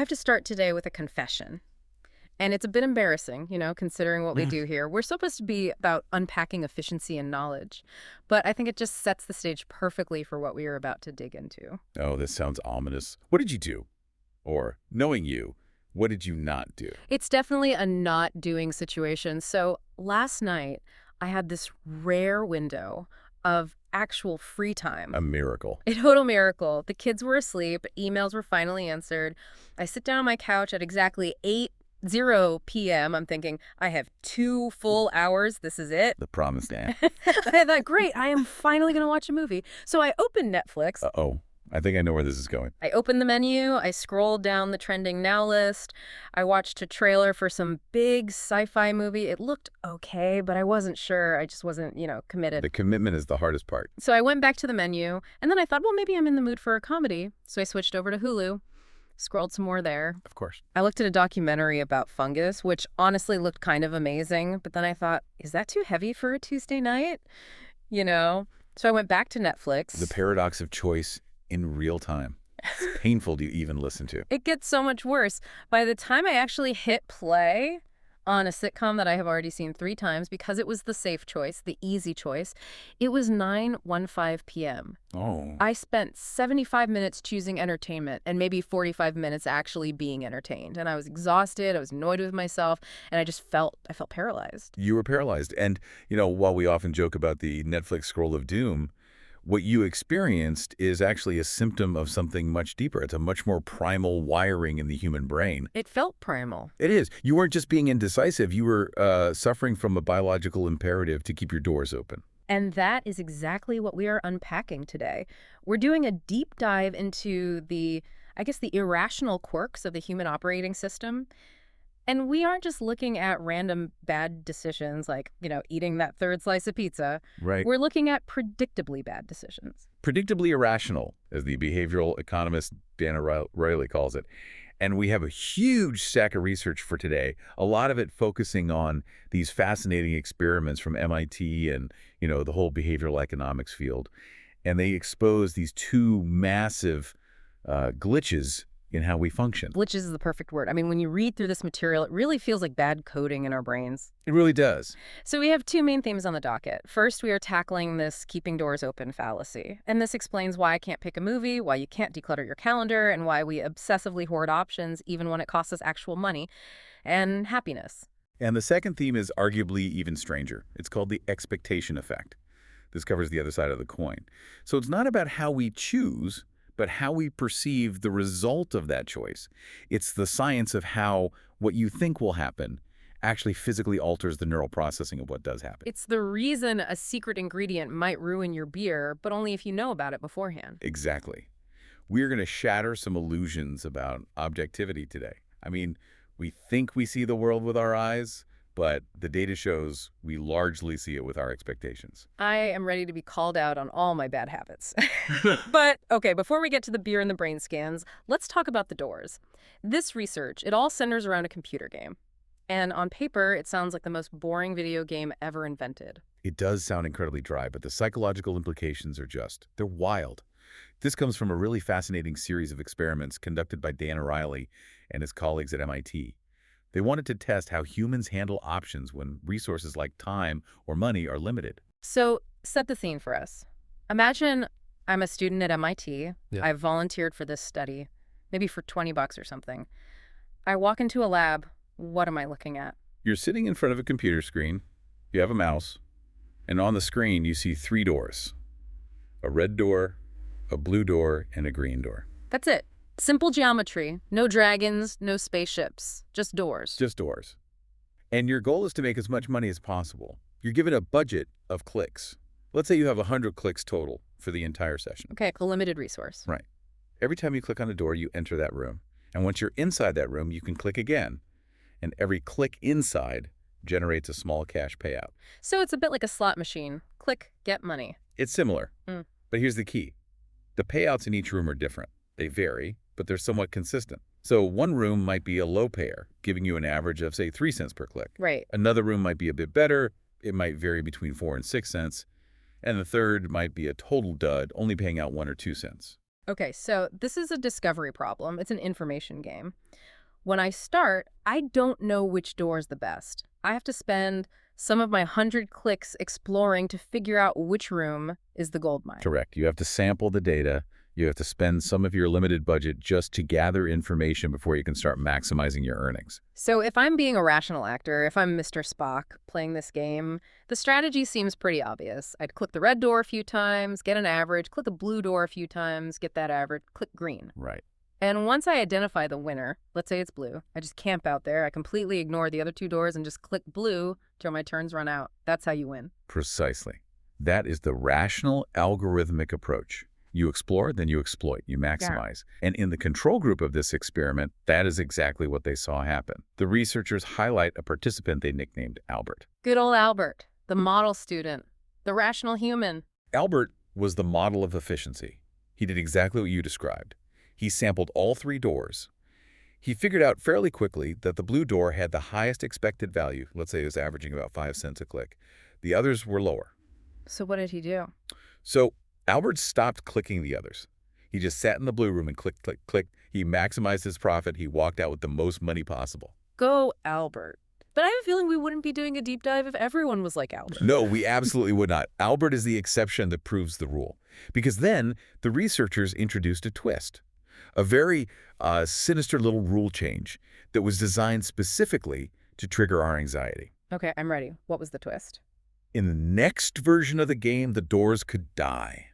have to start today with a confession. And it's a bit embarrassing, considering what we do here. We're supposed to be about unpacking efficiency and knowledge. But I think it just sets the stage perfectly for what we are about to dig into. Oh, this sounds ominous. What did you do? Or, knowing you, what did you not do? It's definitely a not doing situation. So last night, I had this rare window of actual free time. A miracle. A total miracle. The kids were asleep. Emails were finally answered. I sit down on my couch at exactly 8:00 p.m. I'm thinking, I have 2 full hours. This is it. The promised land. I thought, great, I am finally going to watch a movie. So I opened Netflix. Uh-oh. I think I know where this is going. I opened the menu. I scrolled down the trending now list. I watched a trailer for some big sci-fi movie. It looked okay, but I wasn't sure. I just wasn't, committed. The commitment is the hardest part. So I went back to the menu, and then I thought, well, maybe I'm in the mood for a comedy. So I switched over to Hulu. Scrolled some more there. Of course. I looked at a documentary about fungus, which honestly looked kind of amazing. But then I thought, is that too heavy for a Tuesday night? So I went back to Netflix. The paradox of choice in real time. It's painful to even listen to. It gets so much worse. By the time I actually hit play on a sitcom that I have already seen 3 times, because it was the safe choice, the easy choice, it was 9:15 p.m. Oh. I spent 75 minutes choosing entertainment and maybe 45 minutes actually being entertained. And I was exhausted, I was annoyed with myself, and I felt paralyzed. You were paralyzed. And, while we often joke about the Netflix scroll of doom, what you experienced is actually a symptom of something much deeper. It's a much more primal wiring in the human brain. It felt primal. It is. You weren't just being indecisive. You were suffering from a biological imperative to keep your doors open. And that is exactly what we are unpacking today. We're doing a deep dive into the irrational quirks of the human operating system. And we aren't just looking at random bad decisions like, eating that 3rd slice of pizza. Right. We're looking at predictably bad decisions. Predictably irrational, as the behavioral economist Dan Ariely calls it. And we have a huge stack of research for today, a lot of it focusing on these fascinating experiments from MIT and, the whole behavioral economics field. And they expose these 2 massive glitches in how we function. Glitches is the perfect word. I mean, when you read through this material, it really feels like bad coding in our brains. It really does. So we have 2 main themes on the docket. First, we are tackling this keeping doors open fallacy. And this explains why I can't pick a movie, why you can't declutter your calendar, and why we obsessively hoard options even when it costs us actual money and happiness. And the second theme is arguably even stranger. It's called the expectation effect. This covers the other side of the coin. So it's not about how we choose, but how we perceive the result of that choice. It's the science of how what you think will happen actually physically alters the neural processing of what does happen. It's the reason a secret ingredient might ruin your beer, but only if you know about it beforehand. Exactly. We're going to shatter some illusions about objectivity today. I mean, we think we see the world with our eyes, but the data shows we largely see it with our expectations. I am ready to be called out on all my bad habits. But, okay, before we get to the beer and the brain scans, let's talk about the doors. This research, it all centers around a computer game. And on paper, it sounds like the most boring video game ever invented. It does sound incredibly dry, but the psychological implications are they're wild. This comes from a really fascinating series of experiments conducted by Dan Ariely and his colleagues at MIT. They wanted to test how humans handle options when resources like time or money are limited. So, set the scene for us. Imagine I'm a student at MIT. Yeah. I've volunteered for this study, maybe for $20 or something. I walk into a lab. What am I looking at? You're sitting in front of a computer screen. You have a mouse. And on the screen, you see 3 doors. A red door, a blue door, and a green door. That's it. Simple geometry. No dragons, no spaceships. Just doors. Just doors. And your goal is to make as much money as possible. You're given a budget of clicks. Let's say you have 100 clicks total for the entire session. Okay, a limited resource. Right. Every time you click on a door, you enter that room. And once you're inside that room, you can click again. And every click inside generates a small cash payout. So it's a bit like a slot machine. Click, get money. It's similar. But here's the key. The payouts in each room are different. They vary, but they're somewhat consistent. So one room might be a low payer, giving you an average of, say, 3 cents per click. Right. Another room might be a bit better. It might vary between 4 and 6 cents. And the third might be a total dud, only paying out 1 or 2 cents. Okay, so this is a discovery problem. It's an information game. When I start, I don't know which door is the best. I have to spend some of my 100 clicks exploring to figure out which room is the gold mine. Correct. You have to sample the data. You have to spend some of your limited budget just to gather information before you can start maximizing your earnings. So if I'm being a rational actor, if I'm Mr. Spock playing this game, the strategy seems pretty obvious. I'd click the red door a few times, get an average, click the blue door a few times, get that average, click green. Right. And once I identify the winner, let's say it's blue, I just camp out there. I completely ignore the other two doors and just click blue till my turns run out. That's how you win. Precisely. That is the rational algorithmic approach. You explore, then you exploit, you maximize. Yeah. And in the control group of this experiment, that is exactly what they saw happen. The researchers highlight a participant they nicknamed Albert. Good old Albert, the model student, the rational human. Albert was the model of efficiency. He did exactly what you described. He sampled all 3 doors. He figured out fairly quickly that the blue door had the highest expected value. Let's say it was averaging about 5 cents a click. The others were lower. So what did he do? So Albert stopped clicking the others. He just sat in the blue room and click, click, click. He maximized his profit. He walked out with the most money possible. Go, Albert. But I have a feeling we wouldn't be doing a deep dive if everyone was like Albert. No, we absolutely would not. Albert is the exception that proves the rule. Because then the researchers introduced a twist. A very sinister little rule change that was designed specifically to trigger our anxiety. Okay, I'm ready. What was the twist? In the next version of the game, the doors could die.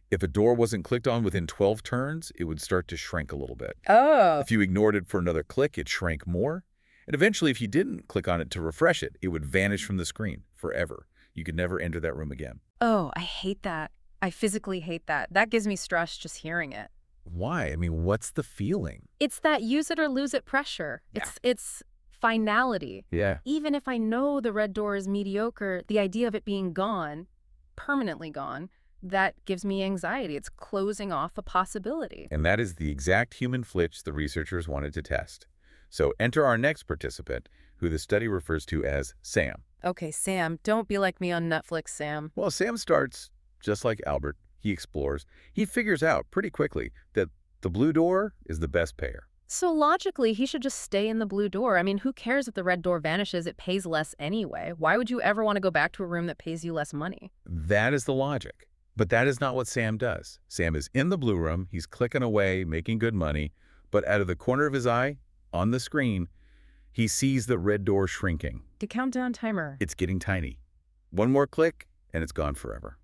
If a door wasn't clicked on within 12 turns, it would start to shrink a little bit. Oh. If you ignored it for another click, it shrank more. And eventually, if you didn't click on it to refresh it, it would vanish from the screen forever. You could never enter that room again. Oh, I hate that. I physically hate that. That gives me stress just hearing it. Why? I mean, what's the feeling? It's that use it or lose it pressure. It's finality. Yeah. Even if I know the red door is mediocre, the idea of it being gone, permanently gone, that gives me anxiety. It's closing off a possibility. And that is the exact human flitch the researchers wanted to test. So enter our next participant, who the study refers to as Sam. Okay, Sam, don't be like me on Netflix, Sam. Well, Sam starts just like Albert. He explores. He figures out pretty quickly that the blue door is the best payer. So logically, he should just stay in the blue door. I mean, who cares if the red door vanishes? It pays less anyway. Why would you ever want to go back to a room that pays you less money? That is the logic. But that is not what Sam does. Sam is in the blue room. He's clicking away, making good money. But out of the corner of his eye, on the screen, he sees the red door shrinking. The countdown timer. It's getting tiny. One more click, and it's gone forever.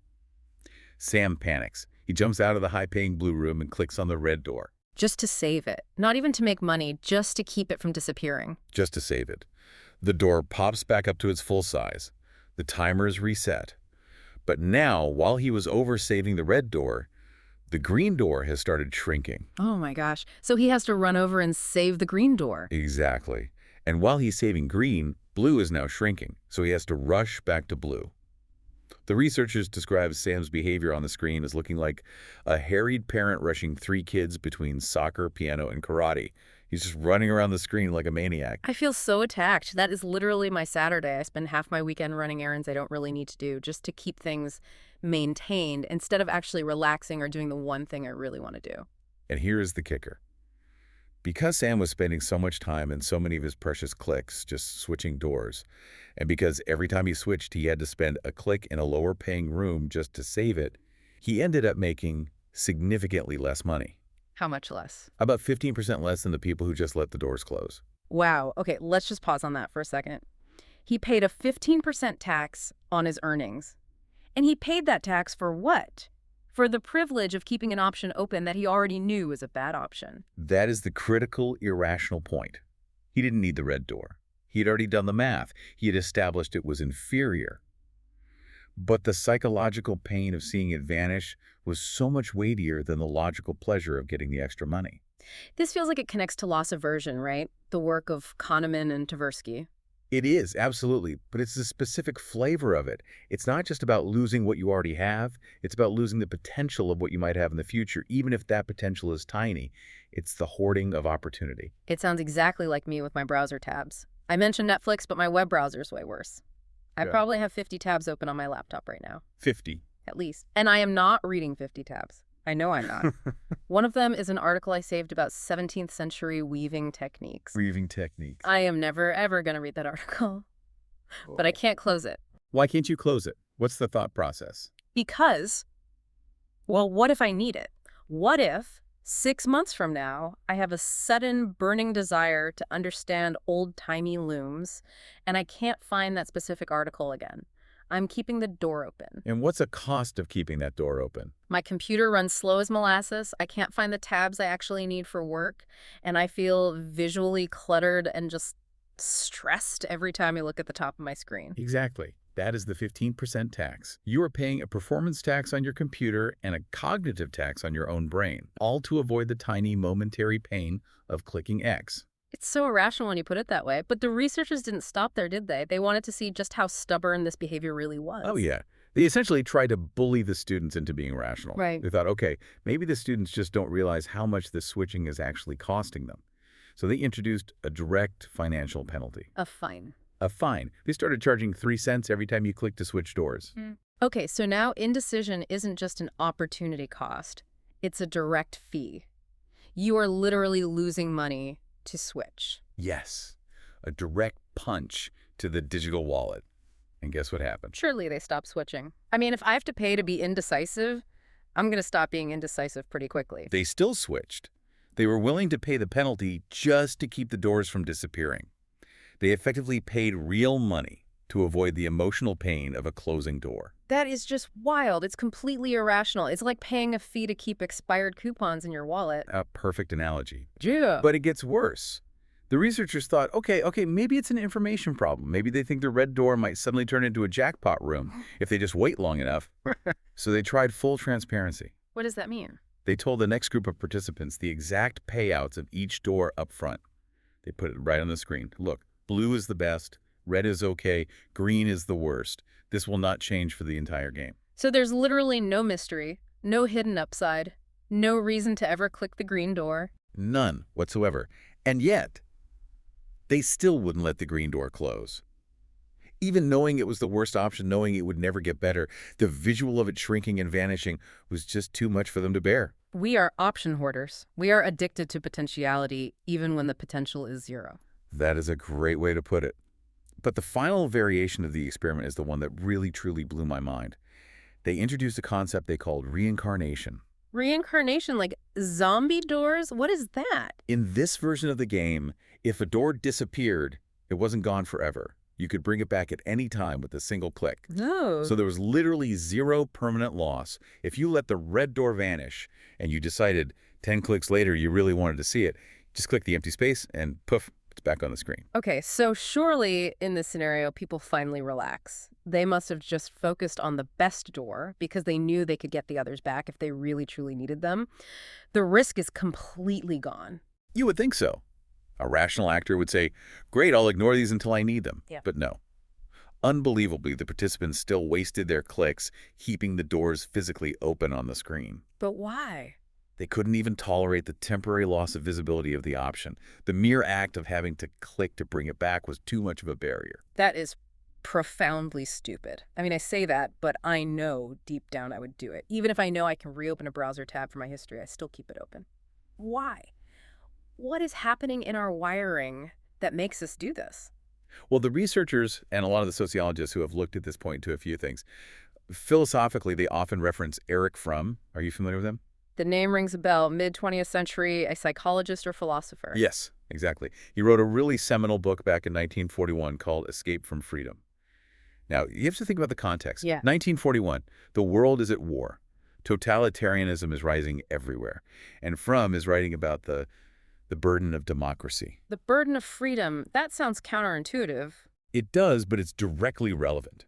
Sam panics. He jumps out of the high-paying blue room and clicks on the red door. Just to save it. Not even to make money, just to keep it from disappearing. Just to save it. The door pops back up to its full size. The timer is reset. But now, while he was over-saving the red door, the green door has started shrinking. Oh my gosh. So he has to run over and save the green door. Exactly. And while he's saving green, blue is now shrinking, so he has to rush back to blue. The researchers describe Sam's behavior on the screen as looking like a harried parent rushing 3 kids between soccer, piano, and karate. He's just running around the screen like a maniac. I feel so attacked. That is literally my Saturday. I spend half my weekend running errands I don't really need to do just to keep things maintained instead of actually relaxing or doing the one thing I really want to do. And here is the kicker. Because Sam was spending so much time and so many of his precious clicks just switching doors, and because every time he switched he had to spend a click in a lower-paying room just to save it, he ended up making significantly less money. How much less? About 15% less than the people who just let the doors close. Wow. Okay, let's just pause on that for a second. He paid a 15% tax on his earnings. And he paid that tax for what? For the privilege of keeping an option open that he already knew was a bad option. That is the critical, irrational point. He didn't need the red door. He had already done the math. He had established it was inferior. But the psychological pain of seeing it vanish was so much weightier than the logical pleasure of getting the extra money. This feels like it connects to loss aversion, right? The work of Kahneman and Tversky. It is, absolutely, but it's the specific flavor of it. It's not just about losing what you already have. It's about losing the potential of what you might have in the future, even if that potential is tiny. It's the hoarding of opportunity. It sounds exactly like me with my browser tabs. I mentioned Netflix, but my web browser's way worse. I probably have 50 tabs open on my laptop right now. 50. At least. And I am not reading 50 tabs. I know I'm not. One of them is an article I saved about 17th century weaving techniques. Weaving techniques. I am never, ever going to read that article, but I can't close it. Why can't you close it? What's the thought process? Because, well, what if I need it? What if 6 months from now, I have a sudden burning desire to understand old-timey looms, and I can't find that specific article again? I'm keeping the door open. And what's the cost of keeping that door open? My computer runs slow as molasses. I can't find the tabs I actually need for work, and I feel visually cluttered and just stressed every time I look at the top of my screen. Exactly. That is the 15% tax. You are paying a performance tax on your computer and a cognitive tax on your own brain, all to avoid the tiny momentary pain of clicking X. It's so irrational when you put it that way, but the researchers didn't stop there, did they? They wanted to see just how stubborn this behavior really was. Oh, yeah. They essentially tried to bully the students into being rational. Right. They thought, okay, maybe the students just don't realize how much this switching is actually costing them. So they introduced a direct financial penalty. A fine. A fine. They started charging 3 cents every time you click to switch doors. Okay, so now indecision isn't just an opportunity cost. It's a direct fee. You are literally losing money to switch. Yes, a direct punch to the digital wallet. And guess what happened? Surely they stop switching. I mean, if I have to pay to be indecisive, I'm going to stop being indecisive pretty quickly. They still switched. They were willing to pay the penalty just to keep the doors from disappearing. They effectively paid real money to avoid the emotional pain of a closing door. That is just wild. It's completely irrational. It's like paying a fee to keep expired coupons in your wallet. A perfect analogy. Yeah. But it gets worse. The researchers thought, okay, maybe it's an information problem. Maybe they think the red door might suddenly turn into a jackpot room if they just wait long enough. So they tried full transparency. What does that mean? They told the next group of participants the exact payouts of each door up front. They put it right on the screen. Look, blue is the best, red is okay, green is the worst. This will not change for the entire game. So there's literally no mystery, no hidden upside, no reason to ever click the green door. None whatsoever. And yet, they still wouldn't let the green door close. Even knowing it was the worst option, knowing it would never get better, the visual of it shrinking and vanishing was just too much for them to bear. We are option hoarders. We are addicted to potentiality, even when the potential is zero. That is a great way to put it. But the final variation of the experiment is the one that really, truly blew my mind. They introduced a concept they called reincarnation. Reincarnation, like zombie doors? What is that? In this version of the game, if a door disappeared, it wasn't gone forever. You could bring it back at any time with a single click. No. So there was literally zero permanent loss. If you let the red door vanish and you decided 10 clicks later you really wanted to see it, just click the empty space and poof, it's back on the screen. Okay, so surely in this scenario, people finally relax. They must have just focused on the best door because they knew they could get the others back if they really, truly needed them. The risk is completely gone. You would think so. A rational actor would say, great, I'll ignore these until I need them. Yeah. But no. Unbelievably, the participants still wasted their clicks, keeping the doors physically open on the screen. But why? They couldn't even tolerate the temporary loss of visibility of the option. The mere act of having to click to bring it back was too much of a barrier. That is profoundly stupid. I mean, I say that, but I know deep down I would do it. Even if I know I can reopen a browser tab for my history, I still keep it open. Why? What is happening in our wiring that makes us do this? Well, the researchers and a lot of the sociologists who have looked at this point to a few things, philosophically, they often reference Erich Fromm. Are you familiar with him? The name rings a bell. Mid-20th century, a psychologist or philosopher. Yes, exactly. He wrote a really seminal book back in 1941 called Escape from Freedom. Now, you have to think about the context. Yeah. 1941, the world is at war. Totalitarianism is rising everywhere. And Fromm is writing about the burden of democracy. The burden of freedom, that sounds counterintuitive. It does, but it's directly relevant.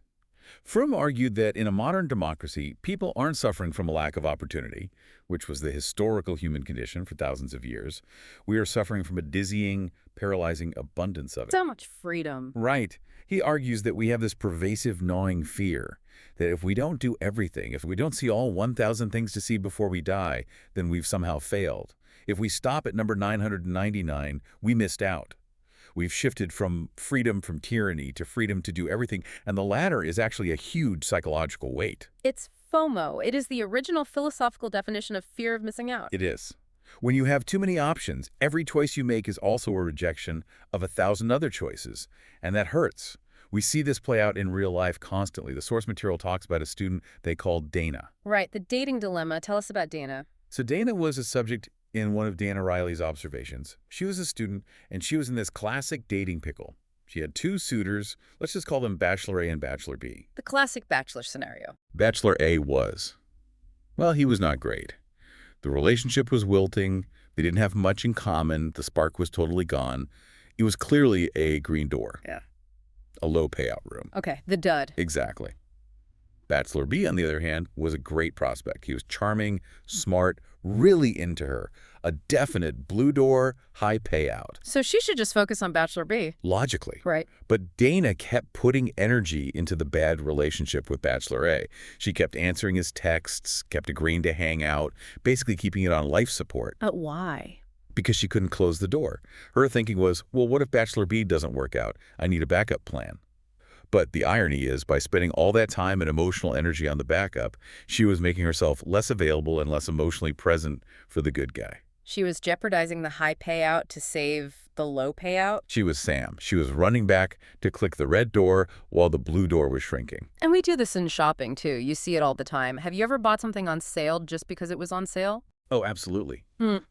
Fromm argued that in a modern democracy, people aren't suffering from a lack of opportunity, which was the historical human condition for thousands of years. We are suffering from a dizzying, paralyzing abundance of it. So much freedom. Right. He argues that we have this pervasive, gnawing fear that if we don't do everything, if we don't see all 1,000 things to see before we die, then we've somehow failed. If we stop at number 999, we missed out. We've shifted from freedom from tyranny to freedom to do everything, and the latter is actually a huge psychological weight. It's FOMO. It is the original philosophical definition of fear of missing out. It is. When you have too many options, every choice you make is also a rejection of 1,000 other choices, and that hurts. We see this play out in real life constantly. The source material talks about a student they called Dana. Right, the dating dilemma. Tell us about Dana. So Dana was a subject in one of Dan Ariely's observations. She was a student, and she was in this classic dating pickle. She had two suitors. Let's just call them Bachelor A and Bachelor B. The classic bachelor scenario. Bachelor A was, well, he was not great. The relationship was wilting. They didn't have much in common. The spark was totally gone. It was clearly a green door. Yeah. A low payout room. Okay, the dud. Exactly. Bachelor B, on the other hand, was a great prospect. He was charming, smart, really into her. A definite blue door, high payout. So she should just focus on Bachelor B. Logically. Right. But Dana kept putting energy into the bad relationship with Bachelor A. She kept answering his texts, kept agreeing to hang out, basically keeping it on life support. Why? Because she couldn't close the door. Her thinking was, well, what if Bachelor B doesn't work out? I need a backup plan. But the irony is, by spending all that time and emotional energy on the backup, she was making herself less available and less emotionally present for the good guy. She was jeopardizing the high payout to save the low payout. She was Sam. She was running back to click the red door while the blue door was shrinking. And we do this in shopping, too. You see it all the time. Have you ever bought something on sale just because it was on sale? Oh, absolutely.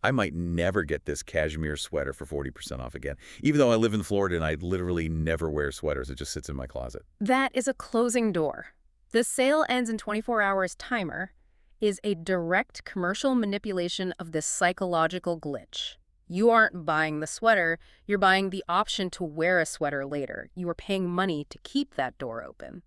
I might never get this cashmere sweater for 40% off again, even though I live in Florida and I literally never wear sweaters. It just sits in my closet. That is a closing door. The sale ends in 24 hours timer is a direct commercial manipulation of this psychological glitch. You aren't buying the sweater, you're buying the option to wear a sweater later. You are paying money to keep that door open.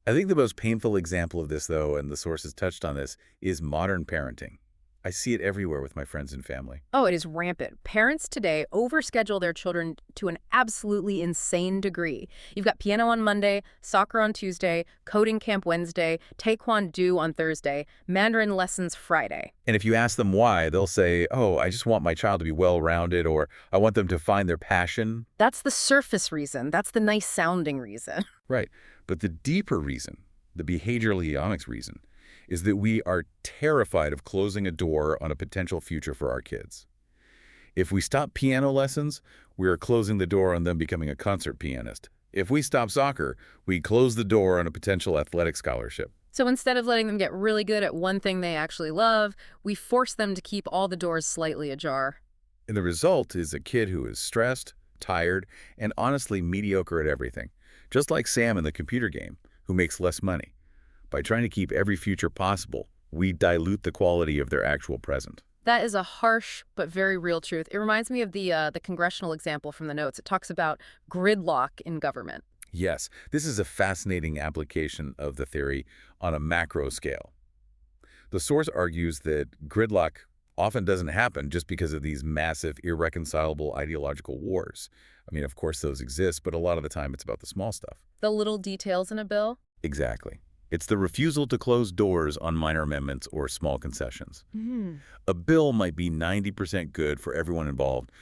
I think the most painful example of this, though, and the sources touched on this, is modern parenting. I see it everywhere with my friends and family. Oh, it is rampant. Parents today overschedule their children to an absolutely insane degree. You've got piano on Monday, soccer on Tuesday, coding camp Wednesday, taekwondo on Thursday, Mandarin lessons Friday. And if you ask them why, they'll say, oh, I just want my child to be well-rounded, or I want them to find their passion. That's the surface reason. That's the nice-sounding reason. Right. But the deeper reason, the behavioral economics reason, is that we are terrified of closing a door on a potential future for our kids. If we stop piano lessons, we are closing the door on them becoming a concert pianist. If we stop soccer, we close the door on a potential athletic scholarship. So instead of letting them get really good at one thing they actually love, we force them to keep all the doors slightly ajar. And the result is a kid who is stressed, tired, and honestly mediocre at everything. Just like Sam in the computer game, who makes less money. By trying to keep every future possible, we dilute the quality of their actual present. That is a harsh but very real truth. It reminds me of the congressional example from the notes. It talks about gridlock in government. Yes, this is a fascinating application of the theory on a macro scale. The source argues that gridlock often doesn't happen just because of these massive, irreconcilable ideological wars. I mean, of course those exist, but a lot of the time it's about the small stuff. The little details in a bill? Exactly. It's the refusal to close doors on minor amendments or small concessions. A bill might be 90% good for everyone involved,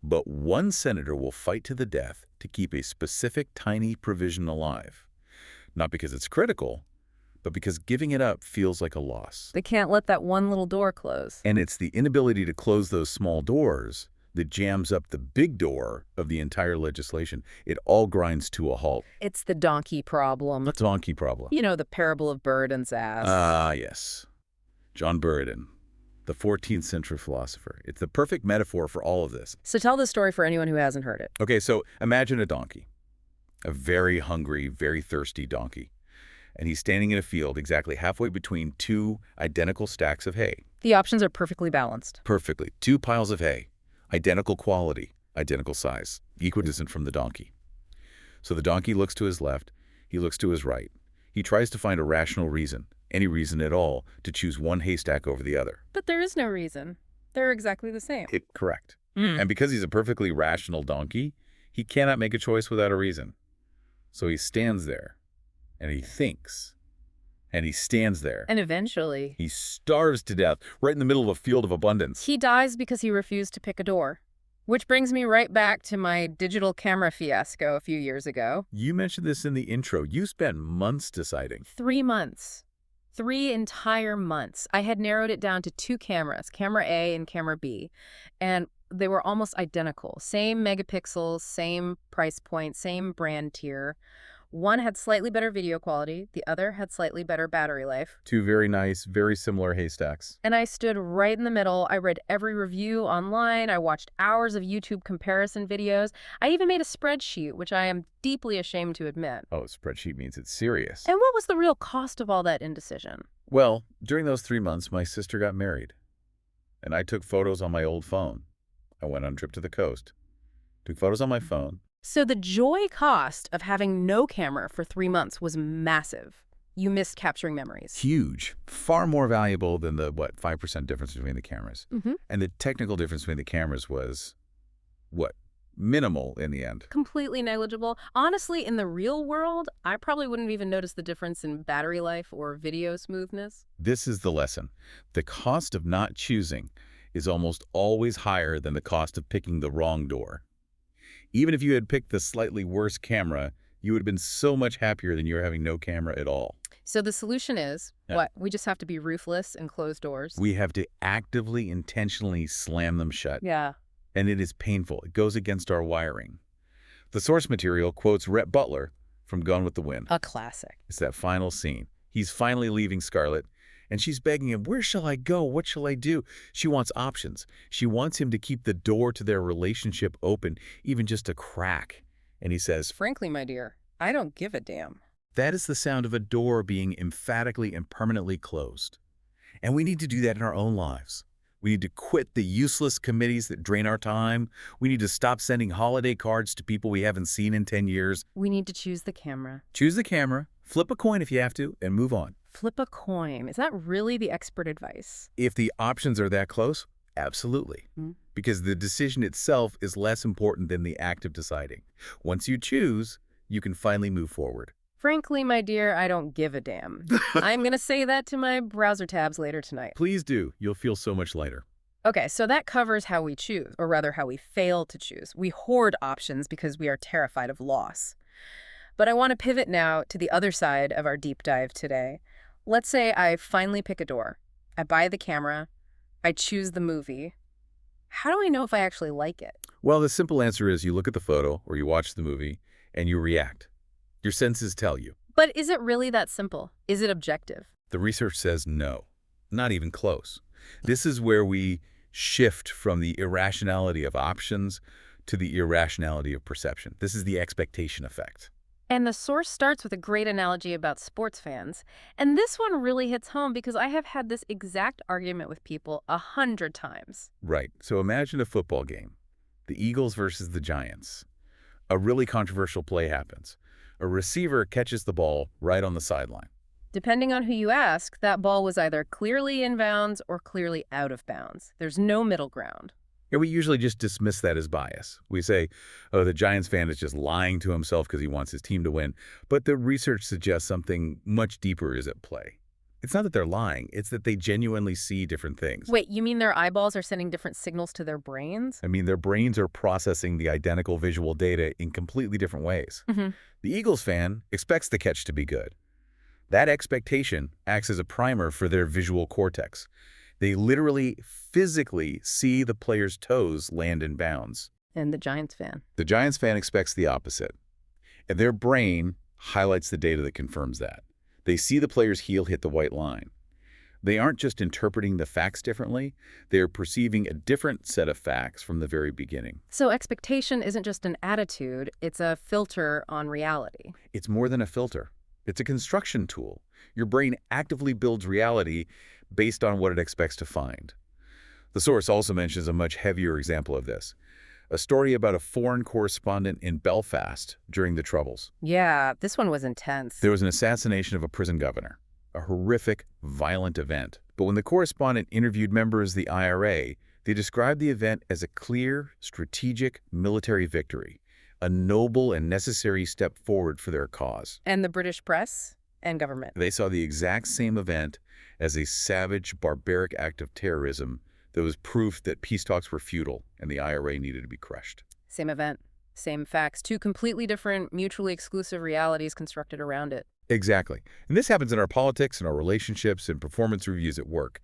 but one senator will fight to the death to keep a specific tiny provision alive. Not because it's critical, but because giving it up feels like a loss. They can't let that one little door close. And it's the inability to close those small doors that jams up the big door of the entire legislation. It all grinds to a halt. It's the donkey problem. What's the donkey problem? You know, the parable of Buridan's ass. Ah, yes. John Buridan, the 14th century philosopher. It's the perfect metaphor for all of this. So tell the story for anyone who hasn't heard it. Okay, so imagine a donkey. A very hungry, very thirsty donkey. And he's standing in a field exactly halfway between two identical stacks of hay. The options are perfectly balanced. Perfectly. Two piles of hay. Identical quality, identical size, equidistant from the donkey. So the donkey looks to his left, he looks to his right. He tries to find a rational reason, any reason at all, to choose one haystack over the other. But there is no reason. They're exactly the same. Correct. And because he's a perfectly rational donkey, he cannot make a choice without a reason. So he stands there, and he thinks, and he stands there. And eventually, he starves to death right in the middle of a field of abundance. He dies because he refused to pick a door. Which brings me right back to my digital camera fiasco a few years ago. You mentioned this in the intro. You spent months deciding. 3 months. 3 entire months. I had narrowed it down to 2 cameras, camera A and camera B, and they were almost identical. Same megapixels, same price point, same brand tier. One had slightly better video quality, the other had slightly better battery life. Two very nice, very similar haystacks. And I stood right in the middle. I read every review online. I watched hours of YouTube comparison videos. I even made a spreadsheet, which I am deeply ashamed to admit. Oh, spreadsheet means it's serious. And what was the real cost of all that indecision? Well, during those 3 months, my sister got married, and I took photos on my old phone. I went on a trip to the coast, took photos on my phone. So the joy cost of having no camera for 3 months was massive. You missed capturing memories. Huge. Far more valuable than the, 5% difference between the cameras. And the technical difference between the cameras was, minimal in the end. Completely negligible. Honestly, in the real world, I probably wouldn't even notice the difference in battery life or video smoothness. This is the lesson. The cost of not choosing is almost always higher than the cost of picking the wrong door. Even if you had picked the slightly worse camera, you would have been so much happier than you're having no camera at all. So the solution is, what? We just have to be ruthless and close doors? We have to actively, intentionally slam them shut. Yeah. And it is painful. It goes against our wiring. The source material quotes Rhett Butler from Gone with the Wind. A classic. It's that final scene. He's finally leaving Scarlett, and she's begging him, where shall I go? What shall I do? She wants options. She wants him to keep the door to their relationship open, even just a crack. And he says, frankly, my dear, I don't give a damn. That is the sound of a door being emphatically and permanently closed. And we need to do that in our own lives. We need to quit the useless committees that drain our time. We need to stop sending holiday cards to people we haven't seen in 10 years. We need to choose the camera. Choose the camera, flip a coin if you have to, and move on. Flip a coin. Is that really the expert advice? If the options are that close, absolutely. Because the decision itself is less important than the act of deciding. Once you choose, you can finally move forward. Frankly, my dear, I don't give a damn. I'm going to say that to my browser tabs later tonight. Please do. You'll feel so much lighter. Okay, so that covers how we choose, or rather how we fail to choose. We hoard options because we are terrified of loss. But I want to pivot now to the other side of our deep dive today. Let's say I finally pick a door. I buy the camera. I choose the movie. How do I know if I actually like it? Well, the simple answer is you look at the photo or you watch the movie and you react. Your senses tell you. But is it really that simple? Is it objective? The research says no, not even close. This is where we shift from the irrationality of options to the irrationality of perception. This is the expectation effect. And the source starts with a great analogy about sports fans. And this one really hits home because I have had this exact argument with people 100 times. Right. So imagine a football game. The Eagles versus the Giants. A really controversial play happens. A receiver catches the ball right on the sideline. Depending on who you ask, that ball was either clearly in bounds or clearly out of bounds. There's no middle ground. And we usually just dismiss that as bias. We say, oh, the Giants fan is just lying to himself because he wants his team to win. But the research suggests something much deeper is at play. It's not that they're lying. It's that they genuinely see different things. Wait, you mean their eyeballs are sending different signals to their brains? I mean, their brains are processing the identical visual data in completely different ways. The Eagles fan expects the catch to be good. That expectation acts as a primer for their visual cortex. They literally, physically see the player's toes land in bounds. And the Giants fan? The Giants fan expects the opposite. And their brain highlights the data that confirms that. They see the player's heel hit the white line. They aren't just interpreting the facts differently, they are perceiving a different set of facts from the very beginning. So expectation isn't just an attitude, it's a filter on reality. It's more than a filter. It's a construction tool. Your brain actively builds reality based on what it expects to find. The source also mentions a much heavier example of this. A story about a foreign correspondent in Belfast during the Troubles. Yeah, this one was intense. There was an assassination of a prison governor, a horrific, violent event. But when the correspondent interviewed members of the IRA, they described the event as a clear, strategic military victory, a noble and necessary step forward for their cause. And the British press and government? They saw the exact same event as a savage, barbaric act of terrorism that was proof that peace talks were futile and the IRA needed to be crushed. Same event, same facts, two completely different, mutually exclusive realities constructed around it. Exactly. And this happens in our politics and our relationships and performance reviews at work.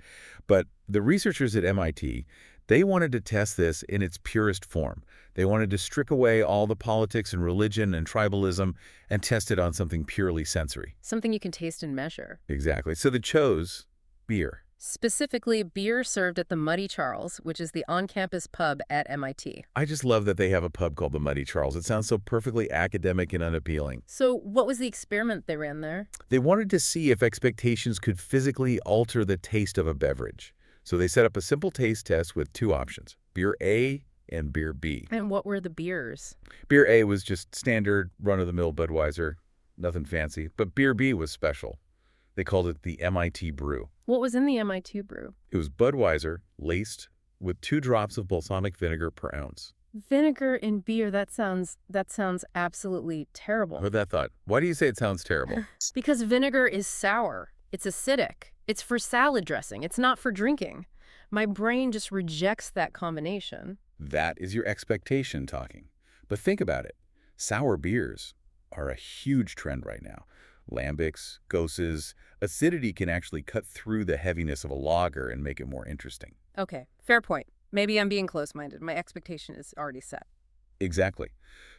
But the researchers at MIT, they wanted to test this in its purest form. They wanted to strip away all the politics and religion and tribalism and test it on something purely sensory. Something you can taste and measure. Exactly. So they chose beer. Specifically, beer served at the Muddy Charles, which is the on-campus pub at MIT. I just love that they have a pub called the Muddy Charles. It sounds so perfectly academic and unappealing. So what was the experiment they ran there? They wanted to see if expectations could physically alter the taste of a beverage. So they set up a simple taste test with two options, beer A and beer B. And what were the beers? Beer A was just standard, run-of-the-mill Budweiser, nothing fancy, but beer B was special. They called it the MIT Brew. What was in the MIT Brew? It was Budweiser laced with 2 drops of balsamic vinegar per ounce. Vinegar in beer, that sounds absolutely terrible. Heard that thought. Why do you say it sounds terrible? Because vinegar is sour. It's acidic. It's for salad dressing. It's not for drinking. My brain just rejects that combination. That is your expectation talking. But think about it. Sour beers are a huge trend right now. Lambics, goses, acidity can actually cut through the heaviness of a lager and make it more interesting. Okay, fair point. Maybe I'm being close-minded. My expectation is already set. Exactly.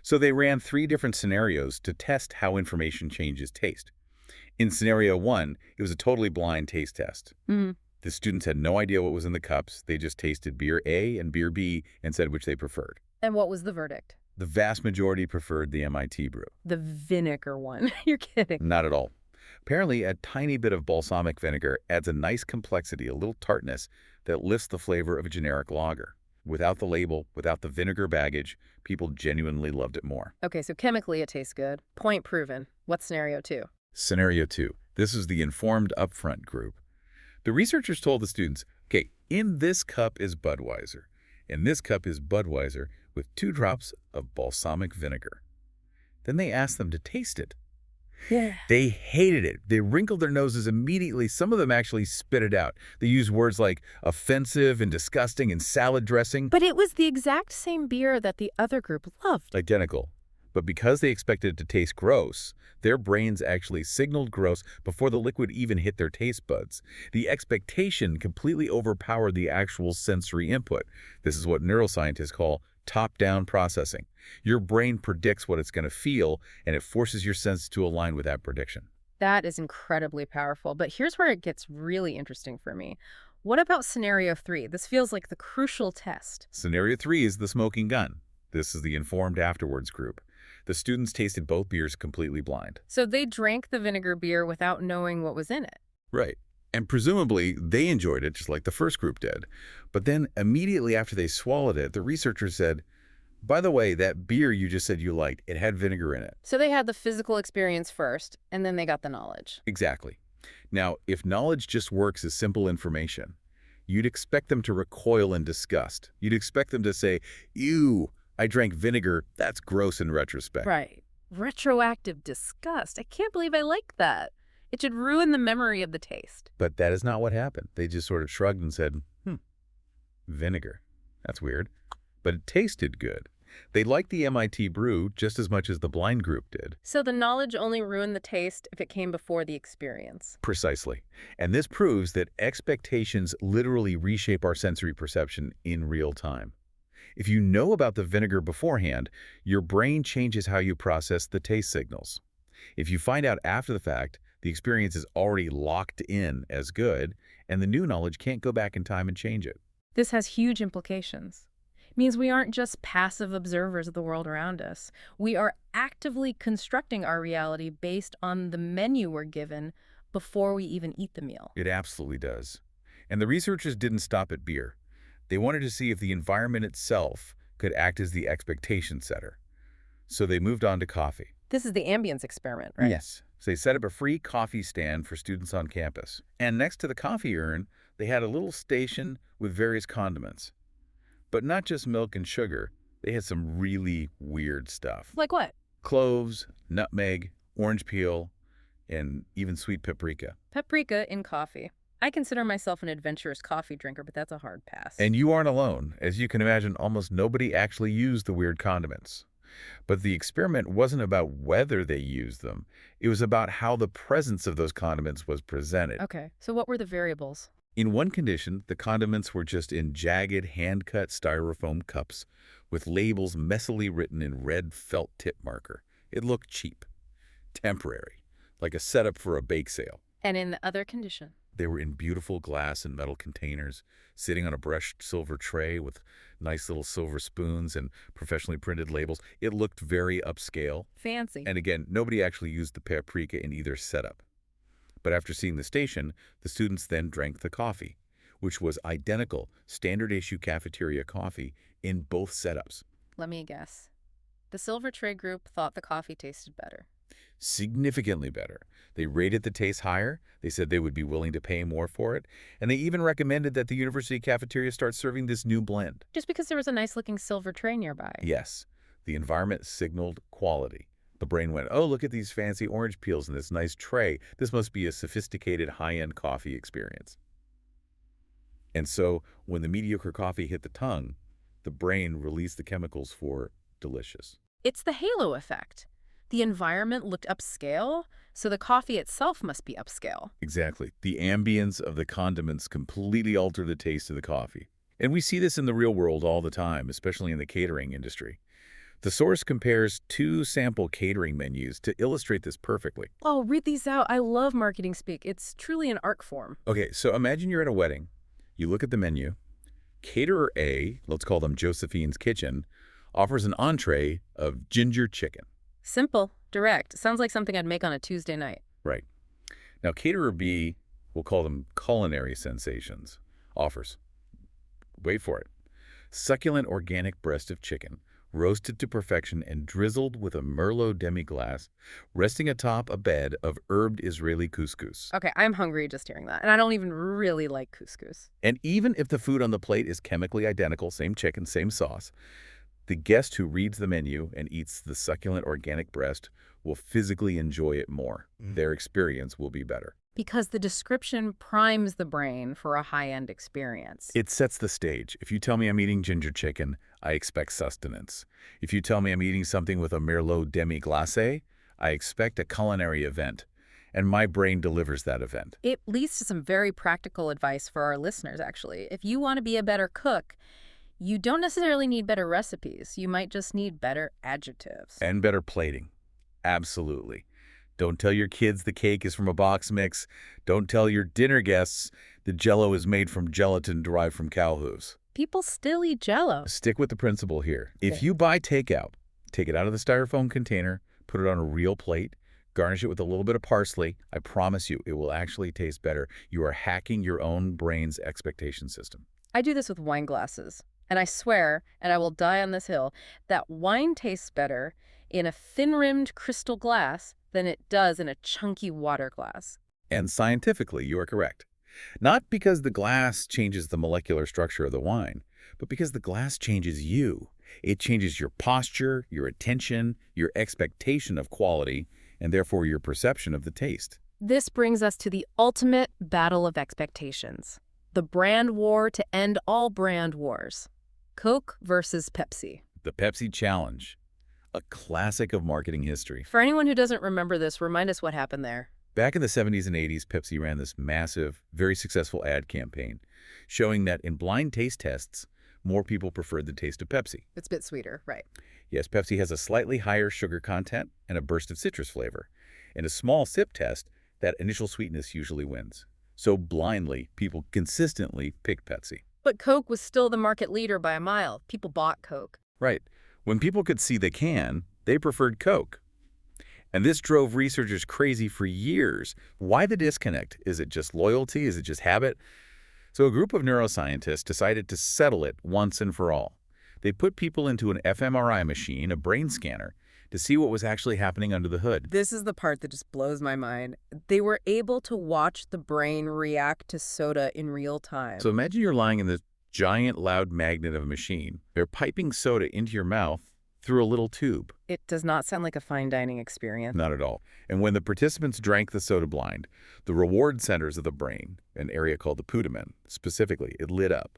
So they ran 3 different scenarios to test how information changes taste. In scenario 1, it was a totally blind taste test. Mm. The students had no idea what was in the cups. They just tasted beer A and beer B and said which they preferred. And what was the verdict? The vast majority preferred the MIT Brew. The vinegar one. You're kidding. Not at all. Apparently, a tiny bit of balsamic vinegar adds a nice complexity, a little tartness, that lifts the flavor of a generic lager. Without the label, without the vinegar baggage, people genuinely loved it more. Okay, so chemically it tastes good. Point proven. What's scenario 2? Scenario 2. This is the informed upfront group. The researchers told the students, okay, in this cup is Budweiser. In this cup is Budweiser with 2 drops of balsamic vinegar. Then they asked them to taste it. Yeah. They hated it. They wrinkled their noses immediately. Some of them actually spit it out. They used words like offensive and disgusting and salad dressing. But it was the exact same beer that the other group loved. Identical. But because they expected it to taste gross, their brains actually signaled gross before the liquid even hit their taste buds. The expectation completely overpowered the actual sensory input. This is what neuroscientists call top-down processing. Your brain predicts what it's going to feel, and it forces your senses to align with that prediction. That is incredibly powerful. But here's where it gets really interesting for me. What about scenario 3? This feels like the crucial test. Scenario 3 is the smoking gun. This is the informed afterwards group. The students tasted both beers completely blind. So they drank the vinegar beer without knowing what was in it. Right. And presumably, they enjoyed it just like the first group did. But then immediately after they swallowed it, the researchers said, by the way, that beer you just said you liked, it had vinegar in it. So they had the physical experience first, and then they got the knowledge. Exactly. Now, if knowledge just works as simple information, you'd expect them to recoil in disgust. You'd expect them to say, ew, I drank vinegar. That's gross in retrospect. Right. Retroactive disgust. I can't believe I like that. It should ruin the memory of the taste. But that is not what happened. They just sort of shrugged and said, vinegar. That's weird. But it tasted good. They liked the MIT Brew just as much as the blind group did. So the knowledge only ruined the taste if it came before the experience. Precisely. And this proves that expectations literally reshape our sensory perception in real time. If you know about the vinegar beforehand, your brain changes how you process the taste signals. If you find out after the fact, the experience is already locked in as good, and the new knowledge can't go back in time and change it. This has huge implications. It means we aren't just passive observers of the world around us. We are actively constructing our reality based on the menu we're given before we even eat the meal. It absolutely does. And the researchers didn't stop at beer. They wanted to see if the environment itself could act as the expectation setter. So they moved on to coffee. This is the ambience experiment, right? Yes. So they set up a free coffee stand for students on campus. And next to the coffee urn, they had a little station with various condiments. But not just milk and sugar. They had some really weird stuff. Like what? Cloves, nutmeg, orange peel, and even sweet paprika. Paprika in coffee. I consider myself an adventurous coffee drinker, but that's a hard pass. And you aren't alone. As you can imagine, almost nobody actually used the weird condiments. But the experiment wasn't about whether they used them. It was about how the presence of those condiments was presented. Okay, so what were the variables? In one condition, the condiments were just in jagged, hand-cut styrofoam cups with labels messily written in red felt tip marker. It looked cheap, temporary, like a setup for a bake sale. And in the other condition? They were in beautiful glass and metal containers, sitting on a brushed silver tray with nice little silver spoons and professionally printed labels. It looked very upscale. Fancy. And again, nobody actually used the paprika in either setup. But after seeing the station, the students then drank the coffee, which was identical standard-issue cafeteria coffee in both setups. Let me guess. The silver tray group thought the coffee tasted better. Significantly better. They rated the taste higher, they said they would be willing to pay more for it, and they even recommended that the university cafeteria start serving this new blend. Just because there was a nice-looking silver tray nearby. Yes, the environment signaled quality. The brain went, oh, look at these fancy orange peels in this nice tray. This must be a sophisticated high-end coffee experience. And so when the mediocre coffee hit the tongue, the brain released the chemicals for delicious. It's the halo effect. The environment looked upscale, so the coffee itself must be upscale. Exactly. The ambience of the condiments completely altered the taste of the coffee. And we see this in the real world all the time, especially in the catering industry. The source compares two sample catering menus to illustrate this perfectly. Oh, read these out. I love marketing speak. It's truly an art form. Okay, so imagine you're at a wedding. You look at the menu. Caterer A, let's call them Josephine's Kitchen, offers an entree of ginger chicken. Simple, direct. Sounds like something I'd make on a Tuesday night. Right. Now, Caterer B, we'll call them Culinary Sensations, offers, wait for it, succulent organic breast of chicken, roasted to perfection and drizzled with a Merlot demi-glace, resting atop a bed of herbed Israeli couscous. Okay, I'm hungry just hearing that, and I don't even really like couscous. And even if the food on the plate is chemically identical, same chicken, same sauce, the guest who reads the menu and eats the succulent organic breast will physically enjoy it more. Their experience will be better. Because the description primes the brain for a high-end experience. It sets the stage. If you tell me I'm eating ginger chicken, I expect sustenance. If you tell me I'm eating something with a Merlot demi-glace, I expect a culinary event. And my brain delivers that event. It leads to some very practical advice for our listeners, actually. If you want to be a better cook, you don't necessarily need better recipes. You might just need better adjectives. And better plating. Absolutely. Don't tell your kids the cake is from a box mix. Don't tell your dinner guests the Jell-O is made from gelatin derived from cow hooves. People still eat Jell-O. Stick with the principle here. If Okay. you buy takeout, take it out of the styrofoam container, put it on a real plate, garnish it with a little bit of parsley, I promise you it will actually taste better. You are hacking your own brain's expectation system. I do this with wine glasses. And I swear, and I will die on this hill, that wine tastes better in a thin-rimmed crystal glass than it does in a chunky water glass. And scientifically, you are correct. Not because the glass changes the molecular structure of the wine, but because the glass changes you. It changes your posture, your attention, your expectation of quality, and therefore your perception of the taste. This brings us to the ultimate battle of expectations. The brand war to end all brand wars. Coke versus Pepsi. The Pepsi Challenge, a classic of marketing history. For anyone who doesn't remember this, remind us what happened there. Back in the 70s and 80s, Pepsi ran this massive, very successful ad campaign showing that in blind taste tests, more people preferred the taste of Pepsi. It's a bit sweeter, right? Yes, Pepsi has a slightly higher sugar content and a burst of citrus flavor. In a small sip test, that initial sweetness usually wins. So blindly, people consistently pick Pepsi. But Coke was still the market leader by a mile. People bought Coke. Right. When people could see the can, they preferred Coke. And this drove researchers crazy for years. Why the disconnect? Is it just loyalty? Is it just habit? So a group of neuroscientists decided to settle it once and for all. They put people into an fMRI machine, a brain scanner, to see what was actually happening under the hood. This is the part that just blows my mind. They were able to watch the brain react to soda in real time. So imagine you're lying in this giant loud magnet of a machine. They're piping soda into your mouth through a little tube. It does not sound like a fine dining experience. Not at all. And when the participants drank the soda blind, the reward centers of the brain, an area called the putamen, specifically, it lit up.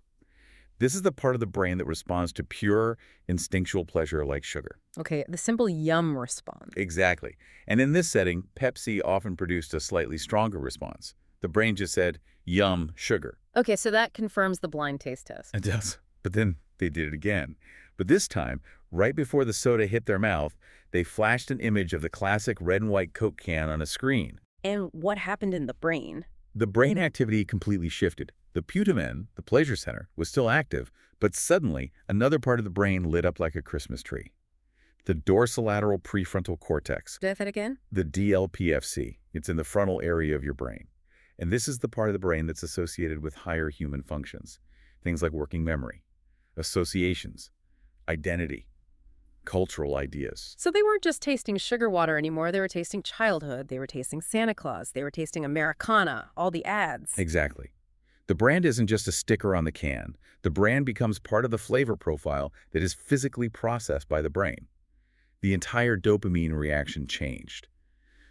This is the part of the brain that responds to pure instinctual pleasure like sugar. Okay, the simple yum response. Exactly. And in this setting, Pepsi often produced a slightly stronger response. The brain just said, yum, sugar. Okay, so that confirms the blind taste test. It does. But then they did it again. But this time, right before the soda hit their mouth, they flashed an image of the classic red and white Coke can on a screen. And what happened in the brain? The brain activity completely shifted. The putamen, the pleasure center, was still active, but suddenly another part of the brain lit up like a Christmas tree. The dorsolateral prefrontal cortex. Say that again? The DLPFC. It's in the frontal area of your brain. And this is the part of the brain that's associated with higher human functions. Things like working memory, associations, identity, cultural ideas. So they weren't just tasting sugar water anymore. They were tasting childhood. They were tasting Santa Claus. They were tasting Americana, all the ads. Exactly. The brand isn't just a sticker on the can. The brand becomes part of the flavor profile that is physically processed by the brain. The entire dopamine reaction changed.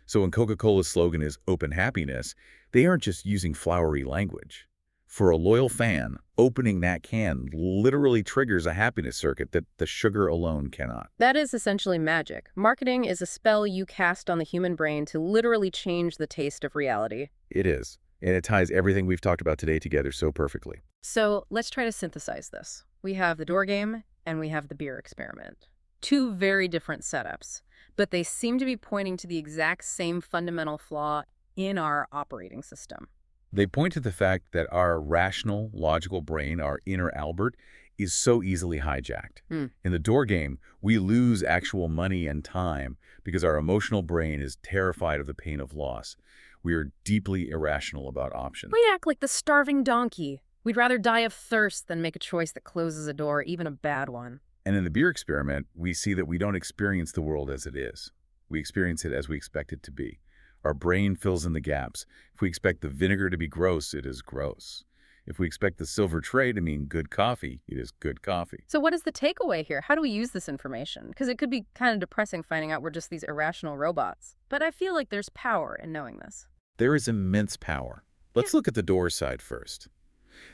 So when Coca-Cola's slogan is open happiness, they aren't just using flowery language. For a loyal fan, opening that can literally triggers a happiness circuit that the sugar alone cannot. That is essentially magic. Marketing is a spell you cast on the human brain to literally change the taste of reality. It is. And it ties everything we've talked about today together so perfectly. So let's try to synthesize this. We have the door game and we have the beer experiment. Two very different setups, but they seem to be pointing to the exact same fundamental flaw in our operating system. They point to the fact that our rational, logical brain, our inner Albert, is so easily hijacked. In the door game, we lose actual money and time because our emotional brain is terrified of the pain of loss. We are deeply irrational about options. We act like the starving donkey. We'd rather die of thirst than make a choice that closes a door, even a bad one. And in the beer experiment, we see that we don't experience the world as it is. We experience it as we expect it to be. Our brain fills in the gaps. If we expect the vinegar to be gross, it is gross. If we expect the silver tray to mean good coffee, it is good coffee. So what is the takeaway here? How do we use this information? Because it could be kind of depressing finding out we're just these irrational robots. But I feel like there's power in knowing this. There is immense power. Let's look at the door side first.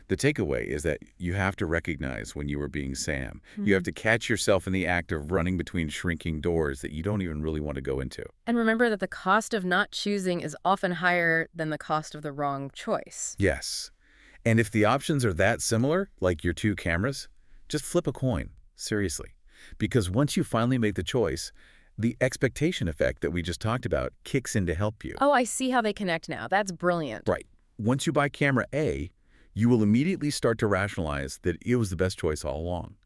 The takeaway is that you have to recognize when you are being Sam. You have to catch yourself in the act of running between shrinking doors that you don't even really want to go into. And remember that the cost of not choosing is often higher than the cost of the wrong choice. Yes. And if the options are that similar, like your two cameras, just flip a coin. Seriously. Because once you finally make the choice, the expectation effect that we just talked about kicks in to help you. Oh, I see how they connect now. That's brilliant. Right. Once you buy camera A, you will immediately start to rationalize that it was the best choice all along.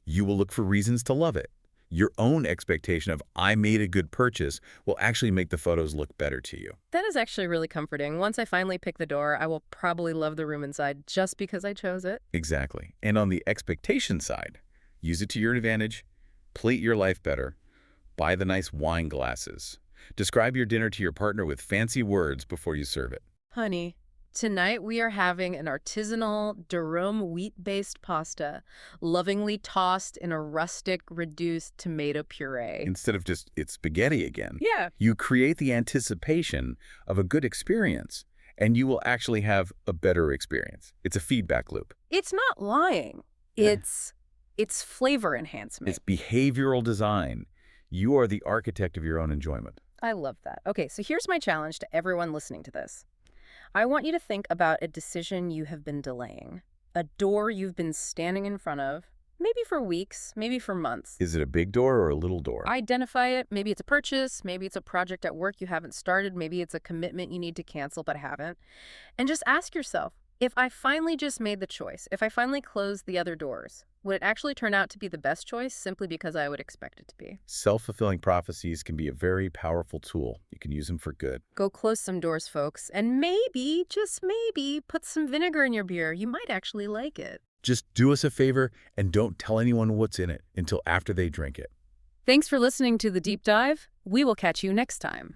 You will look for reasons to love it. Your own expectation of, I made a good purchase, will actually make the photos look better to you. That is actually really comforting. Once I finally pick the door, I will probably love the room inside just because I chose it. Exactly. And on the expectation side, use it to your advantage, plate your life better, buy the nice wine glasses, describe your dinner to your partner with fancy words before you serve it. Honey, tonight we are having an artisanal durum wheat-based pasta, lovingly tossed in a rustic, reduced tomato puree. Instead of just, it's spaghetti again. Yeah. You create the anticipation of a good experience, and you will actually have a better experience. It's a feedback loop. It's not lying. It's flavor enhancement. It's behavioral design. You are the architect of your own enjoyment. I love that. Okay, so here's my challenge to everyone listening to this. I want you to think about a decision you have been delaying, a door you've been standing in front of, maybe for weeks, maybe for months. Is it a big door or a little door? Identify it. Maybe it's a purchase. Maybe it's a project at work you haven't started. Maybe it's a commitment you need to cancel but haven't. And just ask yourself, if I finally just made the choice, if I finally closed the other doors, would it actually turn out to be the best choice simply because I would expect it to be? Self-fulfilling prophecies can be a very powerful tool. You can use them for good. Go close some doors, folks, and maybe, just maybe, put some vinegar in your beer. You might actually like it. Just do us a favor and don't tell anyone what's in it until after they drink it. Thanks for listening to The Deep Dive. We will catch you next time.